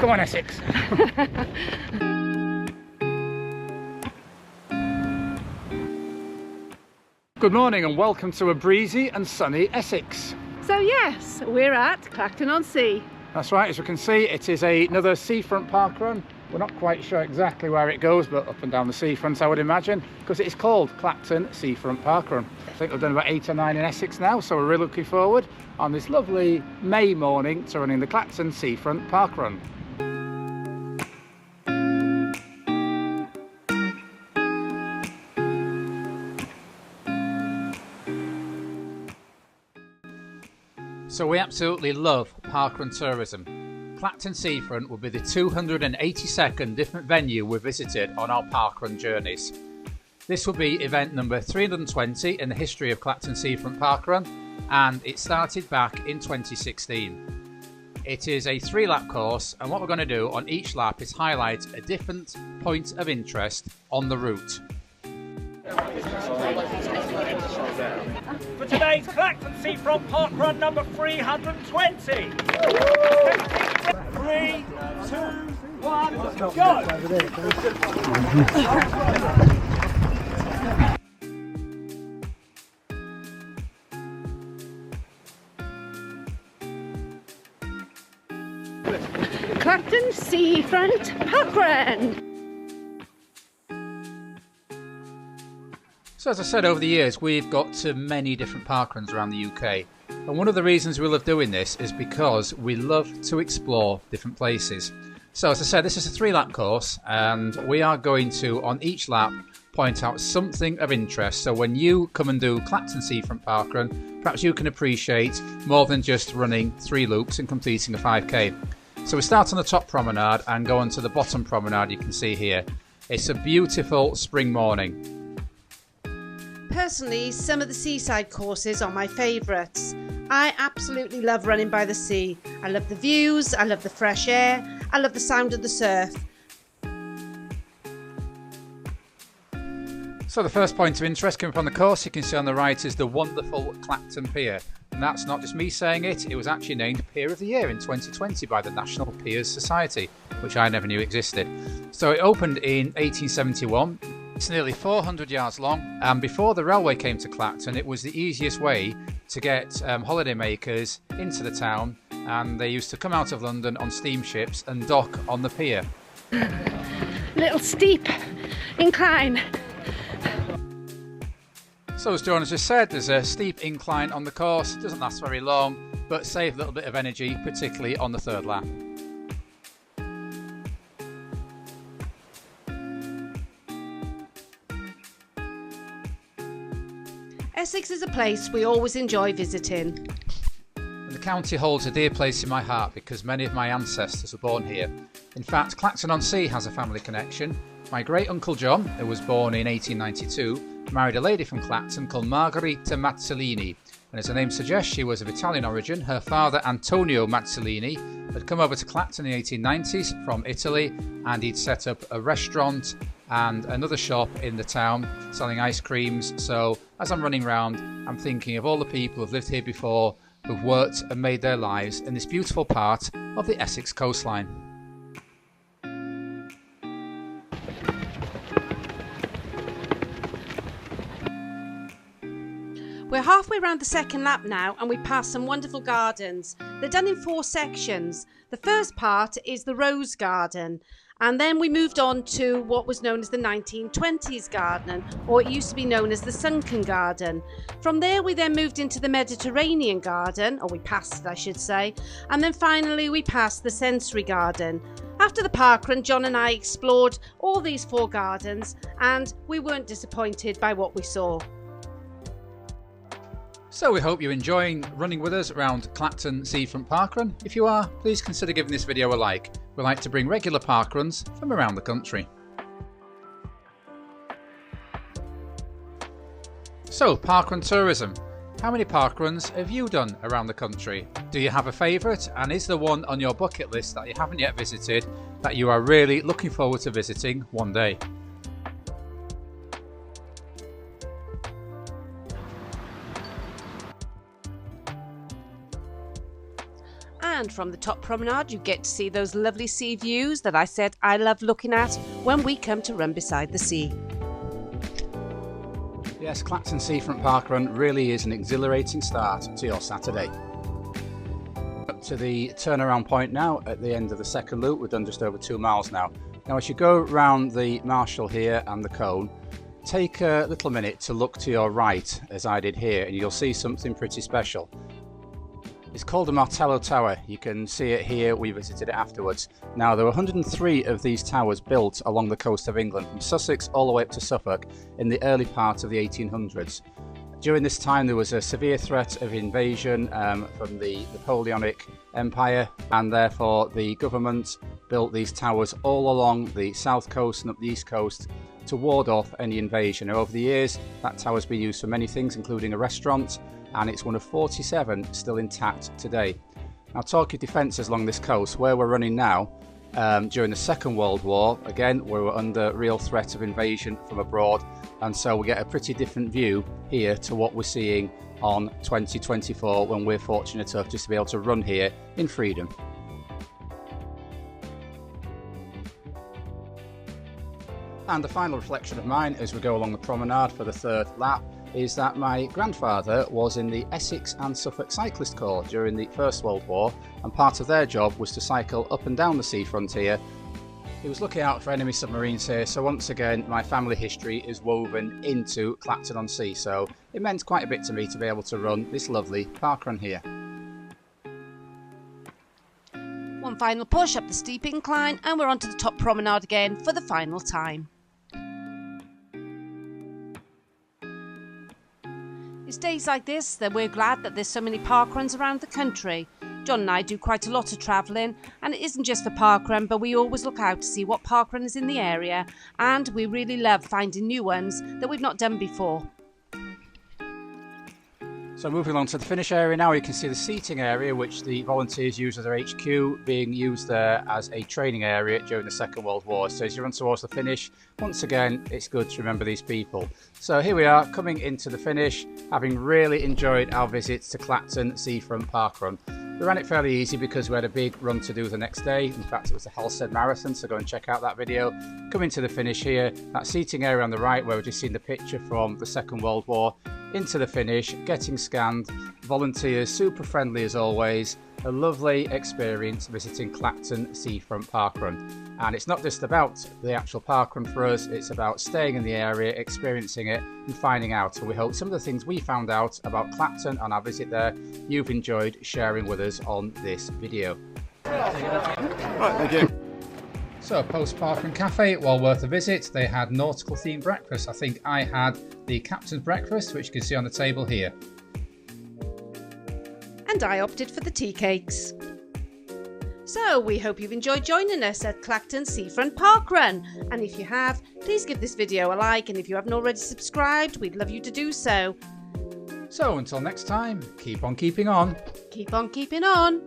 Come on, Essex. Good morning and welcome to a breezy and sunny Essex. So yes, we're at Clacton on Sea. That's right, as you can see, it is another seafront park run. We're not quite sure exactly where it goes, but up and down the seafront I would imagine, because it is called Clacton Seafront Parkrun. I think we've done about 8 or 9 in Essex now, so we're really looking forward on this lovely May morning to running the Clacton Seafront Parkrun. So we absolutely love parkrun tourism. Clacton Seafront will be the 282nd different venue we've visited on our parkrun journeys. This will be event number 320 in the history of Clacton Seafront Parkrun, and it started back in 2016. It is a 3-lap course, and what we're going to do on each lap is highlight a different point of interest on the route. For today's Clacton Seafront Parkrun number 320. 3, 2, 1, go! Clacton Seafront Parkrun. So as I said, over the years we've got to many different parkruns around the UK, and one of the reasons we love doing this is because we love to explore different places. So as I said, this is a 3-lap course, and we are going to, on each lap, point out something of interest, so when you come and do Clacton Seafront Parkrun, perhaps you can appreciate more than just running 3 loops and completing a 5k. So we start on the top promenade and go on to the bottom promenade you can see here. It's a beautiful spring morning. Personally, some of the seaside courses are my favourites. I absolutely love running by the sea. I love the views, I love the fresh air, I love the sound of the surf. So the first point of interest coming up on the course, you can see on the right, is the wonderful Clacton Pier. And that's not just me saying it, it was actually named Pier of the Year in 2020 by the National Piers Society, which I never knew existed. So it opened in 1871. It's nearly 400 yards long, and before the railway came to Clacton, it was the easiest way to get holidaymakers into the town, and they used to come out of London on steamships and dock on the pier. Little steep incline. So as Jonas just said, there's a steep incline on the course. It doesn't last very long, but save a little bit of energy, particularly on the 3rd lap. Essex is a place we always enjoy visiting. And the county holds a dear place in my heart because many of my ancestors were born here. In fact, Clacton on Sea has a family connection. My great uncle John, who was born in 1892, married a lady from Clacton called Margherita Mazzolini, and as the name suggests, she was of Italian origin. Her father, Antonio Mazzolini, had come over to Clacton in the 1890s from Italy, and he'd set up a restaurant and another shop in the town selling ice creams. So as I'm running around, I'm thinking of all the people who've lived here before, who've worked and made their lives in this beautiful part of the Essex coastline. We're halfway around the 2nd lap now, and we pass some wonderful gardens. They're done in 4 sections. The first part is the Rose Garden, and then we moved on to what was known as the 1920s Garden, or it used to be known as the Sunken Garden. From there we then moved into the Mediterranean Garden, or we passed it I should say, and then finally we passed the Sensory Garden. After the parkrun, John and I explored all these 4 gardens, and we weren't disappointed by what we saw. So we hope you're enjoying running with us around Clacton Seafront Parkrun. If you are, please consider giving this video a like. We like to bring regular parkruns from around the country. So, parkrun tourism. How many parkruns have you done around the country? Do you have a favourite, and is there one on your bucket list that you haven't yet visited that you are really looking forward to visiting one day? And from the top promenade you get to see those lovely sea views that I said I love looking at when we come to run beside the sea. Yes, Clacton Seafront parkrun really is an exhilarating start to your Saturday. Up to the turnaround point now at the end of the second loop. We've done just over 2 miles now. Now as you go round the Marshall here and the cone, take a little minute to look to your right as I did here, and you'll see something pretty special. It's called the Martello Tower. You can see it here, we visited it afterwards. Now there were 103 of these towers built along the coast of England, from Sussex all the way up to Suffolk in the early part of the 1800s. During this time there was a severe threat of invasion from the Napoleonic Empire, and therefore the government built these towers all along the south coast and up the east coast to ward off any invasion. Now, over the years that tower's been used for many things, including a restaurant, and it's one of 47 still intact today. Now, talk of defences along this coast, where we're running now, during the Second World War, again we were under real threat of invasion from abroad, and so we get a pretty different view here to what we're seeing on 2024 when we're fortunate enough just to be able to run here in freedom. And the final reflection of mine as we go along the promenade for the third lap is that my grandfather was in the Essex and Suffolk Cyclist Corps during the First World War, and part of their job was to cycle up and down the seafront here. He was looking out for enemy submarines here, so once again my family history is woven into Clacton-on-Sea, so it meant quite a bit to me to be able to run this lovely parkrun here. One final push up the steep incline and we're onto the top promenade again for the final time. It's days like this that we're glad that there's so many parkruns around the country. John and I do quite a lot of travelling, and it isn't just for parkrun, but we always look out to see what parkrun is in the area, and we really love finding new ones that we've not done before. So moving along to the finish area now, you can see the seating area which the volunteers use as their HQ, being used there as a training area during the Second World War. So as you run towards the finish, once again it's good to remember these people. So here we are coming into the finish, having really enjoyed our visits to Clacton Seafront Parkrun. We ran it fairly easy because we had a big run to do the next day. In fact, it was the Halstead Marathon, so go and check out that video. Coming to the finish here, that seating area on the right where we've just seen the picture from the Second World War, into the finish, getting scanned, volunteers super friendly as always, a lovely experience visiting Clacton Seafront Parkrun. And it's not just about the actual parkrun for us, it's about staying in the area, experiencing it and finding out. So we hope some of the things we found out about Clacton on our visit there, you've enjoyed sharing with us on this video. Right, thank you. So post parkrun cafe, well worth a visit. They had nautical themed breakfast. I think I had the captain's breakfast, which you can see on the table here. And I opted for the tea cakes. So we hope you've enjoyed joining us at Clacton Seafront Parkrun, and if you have, please give this video a like, and if you haven't already subscribed, we'd love you to do so. So until next time, keep on keeping on. Keep on keeping on.